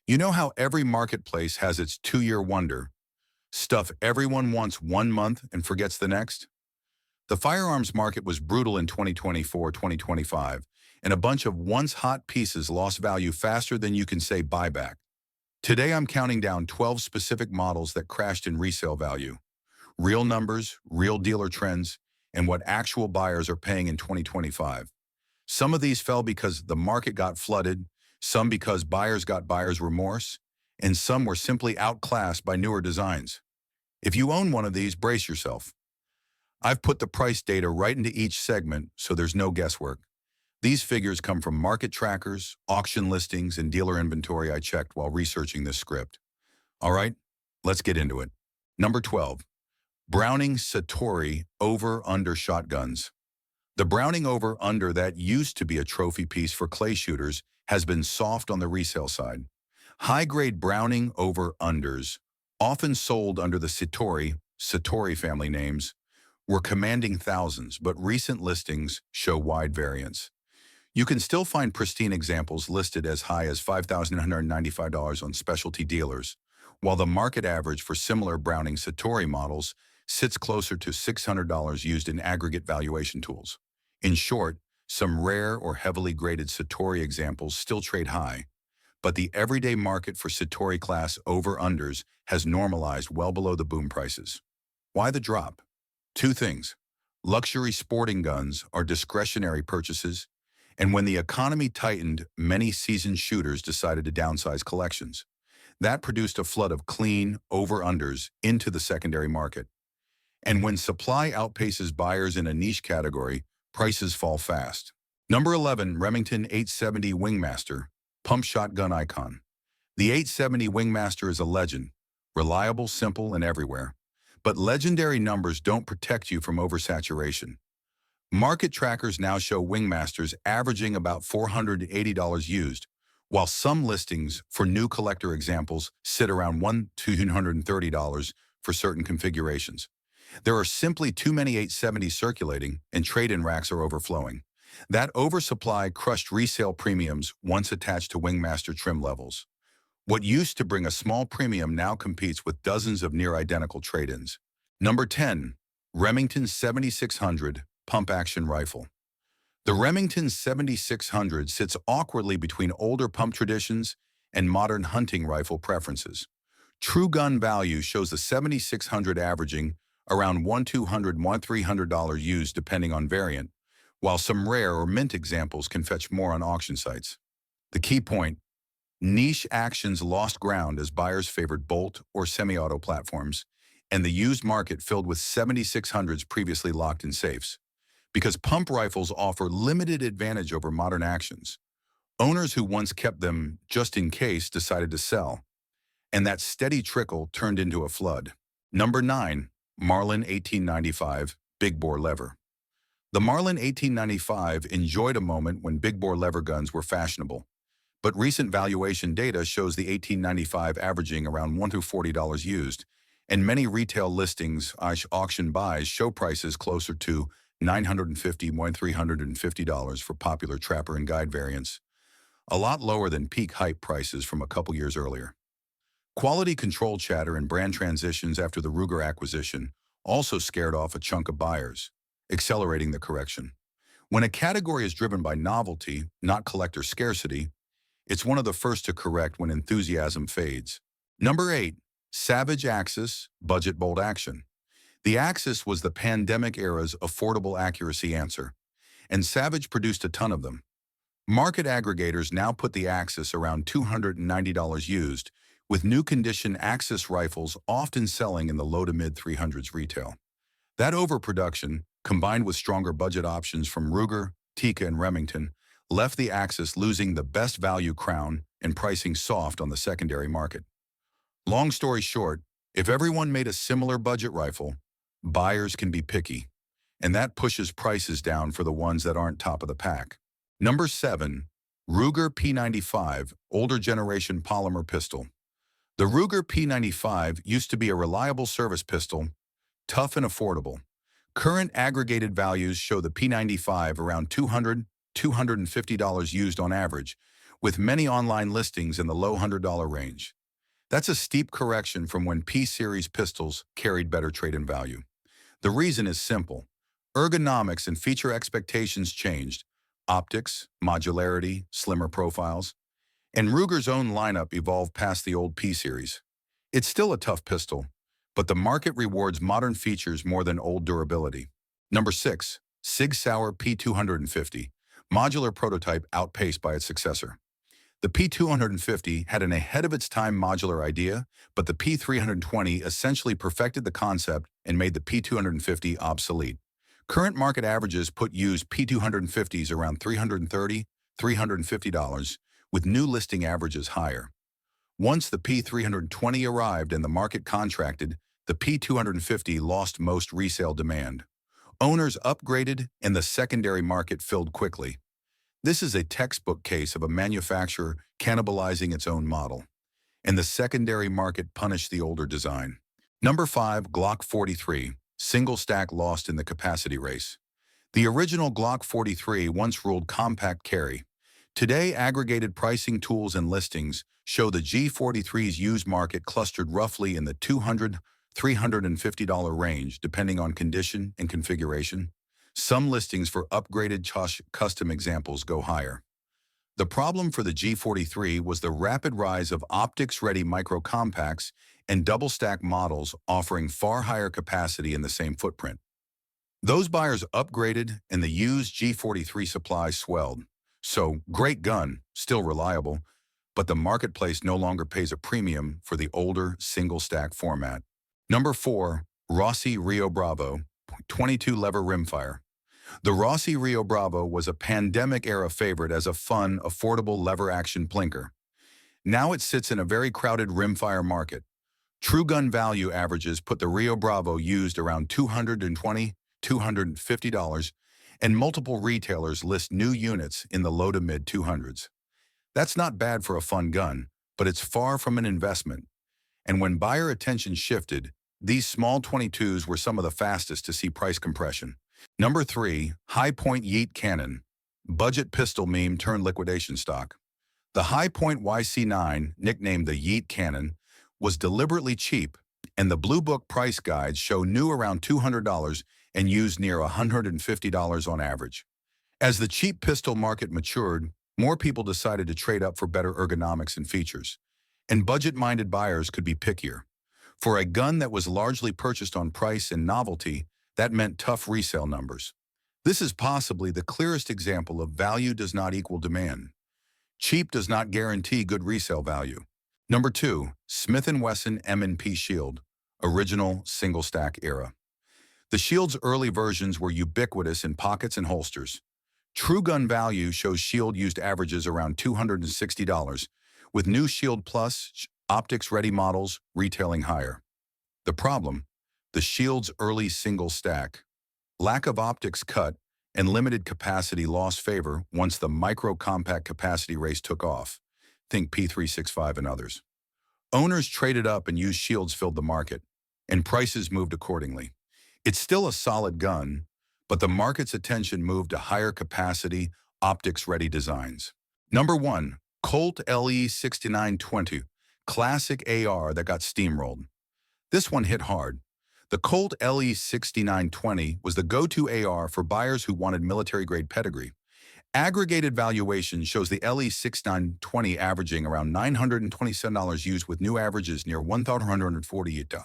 You know how every marketplace has its two-year wonder, stuff everyone wants 1 month and forgets the next? The firearms market was brutal in 2024-2025, and a bunch of once hot pieces lost value faster than you can say buyback. Today I'm counting down 12 specific models that crashed in resale value. Real numbers, real dealer trends, and what actual buyers are paying in 2025. Some of these fell because the market got flooded, some because buyers got buyer's remorse, and some were simply outclassed by newer designs. If you own one of these, brace yourself. I've put the price data right into each segment so there's no guesswork. These figures come from market trackers, auction listings, and dealer inventory I checked while researching this script. All right, let's get into it. Number 12. Browning Satori over-under shotguns. The Browning over-under that used to be a trophy piece for clay shooters has been soft on the resale side. High-grade Browning over-unders, often sold under the Satori family names, were commanding thousands, but recent listings show wide variance. You can still find pristine examples listed as high as $5,195 on specialty dealers, while the market average for similar Browning Citori models sits closer to $600 used in aggregate valuation tools. In short, some rare or heavily graded Satori examples still trade high, but the everyday market for Satori class over-unders has normalized well below the boom prices. Why the drop? Two things. Luxury sporting guns are discretionary purchases, and when the economy tightened, many seasoned shooters decided to downsize collections. That produced a flood of clean over-unders into the secondary market. And when supply outpaces buyers in a niche category, prices fall fast. Number 11, Remington 870 Wingmaster, pump shotgun icon. The 870 Wingmaster is a legend, reliable, simple, and everywhere. But legendary numbers don't protect you from oversaturation. Market trackers now show Wingmasters averaging about $480 used, while some listings for new collector examples sit around $230 for certain configurations. There are simply too many 870s circulating, and trade-in racks are overflowing. That oversupply crushed resale premiums once attached to Wingmaster trim levels. What used to bring a small premium now competes with dozens of near-identical trade-ins. Number 10. Remington 7600 Pump-Action Rifle. The Remington 7600 sits awkwardly between older pump traditions and modern hunting rifle preferences. True gun value shows the 7600 averaging around $1,200–$1,300 used depending on variant, while some rare or mint examples can fetch more on auction sites. The key point: niche actions lost ground as buyers favored bolt or semi-auto platforms, and the used market filled with 7600s previously locked in safes. Because pump rifles offer limited advantage over modern actions, owners who once kept them just in case decided to sell, and that steady trickle turned into a flood. Number 9. Marlin 1895 Big Bore Lever. The Marlin 1895 enjoyed a moment when big bore lever guns were fashionable, but recent valuation data shows the 1895 averaging around $140 used, and many retail listings, auction buys, show prices closer to $950–$350 for popular trapper and guide variants, a lot lower than peak hype prices from a couple years earlier. Quality control chatter and brand transitions after the Ruger acquisition also scared off a chunk of buyers, accelerating the correction. When a category is driven by novelty, not collector scarcity, it's one of the first to correct when enthusiasm fades. Number 8. Savage Axis Budget Bolt Action. The Axis was the pandemic era's affordable accuracy answer, and Savage produced a ton of them. Market aggregators now put the Axis around $290 used, with new condition Axis rifles often selling in the low to mid 300s retail. That overproduction, combined with stronger budget options from Ruger, Tikka, and Remington, left the Axis losing the best value crown and pricing soft on the secondary market. Long story short, if everyone made a similar budget rifle, buyers can be picky, and that pushes prices down for the ones that aren't top of the pack. Number 7. Ruger P95 Older Generation Polymer Pistol. The Ruger P95 used to be a reliable service pistol, tough and affordable. Current aggregated values show the P95 around $200–$250 used on average, with many online listings in the low $100 range. That's a steep correction from when P-Series pistols carried better trade-in value. The reason is simple. Ergonomics and feature expectations changed. Optics, modularity, slimmer profiles, and Ruger's own lineup evolved past the old P-Series. It's still a tough pistol, but the market rewards modern features more than old durability. Number 6. Sig Sauer P250. Modular prototype outpaced by its successor. The P250 had an ahead-of-its-time modular idea, but the P320 essentially perfected the concept and made the P250 obsolete. Current market averages put used P250s around $330, $350, with new listing averages higher. Once the P320 arrived and the market contracted, the P250 lost most resale demand. Owners upgraded and the secondary market filled quickly. This is a textbook case of a manufacturer cannibalizing its own model, and the secondary market punished the older design. Number 5. Glock 43. Single stack lost in the capacity race. The original Glock 43 once ruled compact carry. Today, aggregated pricing tools and listings show the G43's used market clustered roughly in the $200, $350 range, depending on condition and configuration. Some listings for upgraded custom examples go higher. The problem for the G43 was the rapid rise of optics-ready micro-compacts and double-stack models offering far higher capacity in the same footprint. Those buyers upgraded and the used G43 supply swelled. So, great gun, still reliable, but the marketplace no longer pays a premium for the older single-stack format. Number 4. Rossi Rio Bravo 22 lever rimfire. The Rossi Rio Bravo was a pandemic-era favorite as a fun, affordable lever-action plinker. Now it sits in a very crowded rimfire market. True gun value averages put the Rio Bravo used around $220, $250, and multiple retailers list new units in the low to mid-200s. That's not bad for a fun gun, but it's far from an investment. And when buyer attention shifted, these small 22s were some of the fastest to see price compression. Number 3. High-Point Yeet Cannon. Budget pistol meme turned liquidation stock. The High-Point YC9, nicknamed the Yeet Cannon, was deliberately cheap, and the Blue Book price guides show new around $200 and used near $150 on average. As the cheap pistol market matured, more people decided to trade up for better ergonomics and features, and budget-minded buyers could be pickier. For a gun that was largely purchased on price and novelty, that meant tough resale numbers. This is possibly the clearest example of value does not equal demand. Cheap does not guarantee good resale value. Number 2. Smith & Wesson M&P Shield. Original single-stack era. The Shield's early versions were ubiquitous in pockets and holsters. True gun value shows Shield used averages around $260, with new Shield Plus optics-ready models retailing higher. The problem? The Shield's early single stack. Lack of optics cut and limited capacity lost favor once the micro-compact capacity race took off. Think P365 and others. Owners traded up and used Shields filled the market, and prices moved accordingly. It's still a solid gun, but the market's attention moved to higher capacity, optics-ready designs. Number 1. Colt LE6920, classic AR that got steamrolled. This one hit hard. The Colt LE6920 was the go-to AR for buyers who wanted military-grade pedigree. Aggregated valuation shows the LE6920 averaging around $927 used with new averages near $1,148.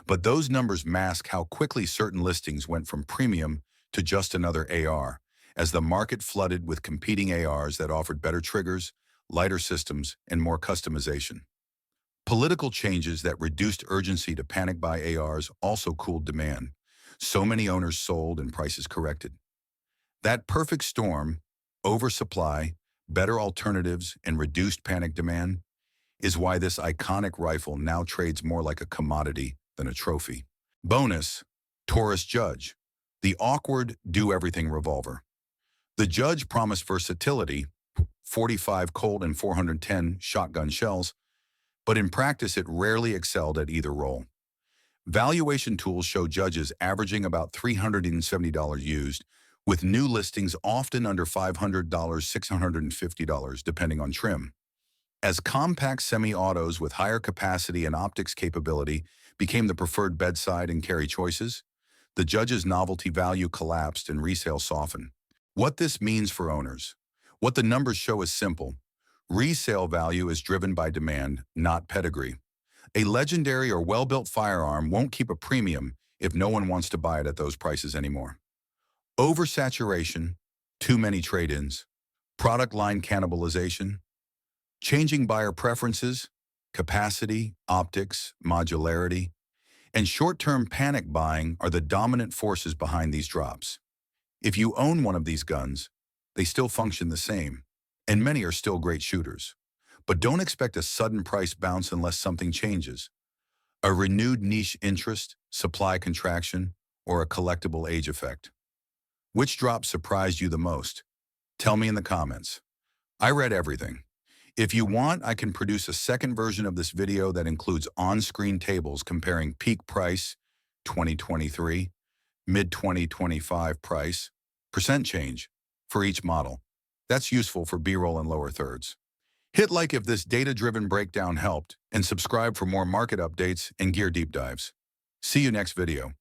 But those numbers mask how quickly certain listings went from premium to just another AR, as the market flooded with competing ARs that offered better triggers, lighter systems, and more customization. Political changes that reduced urgency to panic buy ARs also cooled demand. So many owners sold and prices corrected. That perfect storm, oversupply, better alternatives, and reduced panic demand, is why this iconic rifle now trades more like a commodity than a trophy. Bonus, Taurus Judge, the awkward do-everything revolver. The Judge promised versatility, 45 Colt and 410 shotgun shells, but in practice it rarely excelled at either role. Valuation tools show Judges averaging about $370 used, with new listings often under $500, $650, depending on trim. As compact semi-autos with higher capacity and optics capability became the preferred bedside and carry choices, the Judge's novelty value collapsed and resale softened. What this means for owners. What the numbers show is simple. Resale value is driven by demand, not pedigree. A legendary or well-built firearm won't keep a premium if no one wants to buy it at those prices anymore. Oversaturation, too many trade-ins, product line cannibalization, changing buyer preferences, capacity, optics, modularity, and short-term panic buying are the dominant forces behind these drops. If you own one of these guns, they still function the same, and many are still great shooters. But don't expect a sudden price bounce unless something changes. A renewed niche interest, supply contraction, or a collectible age effect. Which drop surprised you the most? Tell me in the comments. I read everything. If you want, I can produce a second version of this video that includes on-screen tables comparing peak price, 2023, mid-2025 price, percent change for each model. That's useful for B-roll and lower thirds. Hit like if this data-driven breakdown helped, and subscribe for more market updates and gear deep dives. See you next video.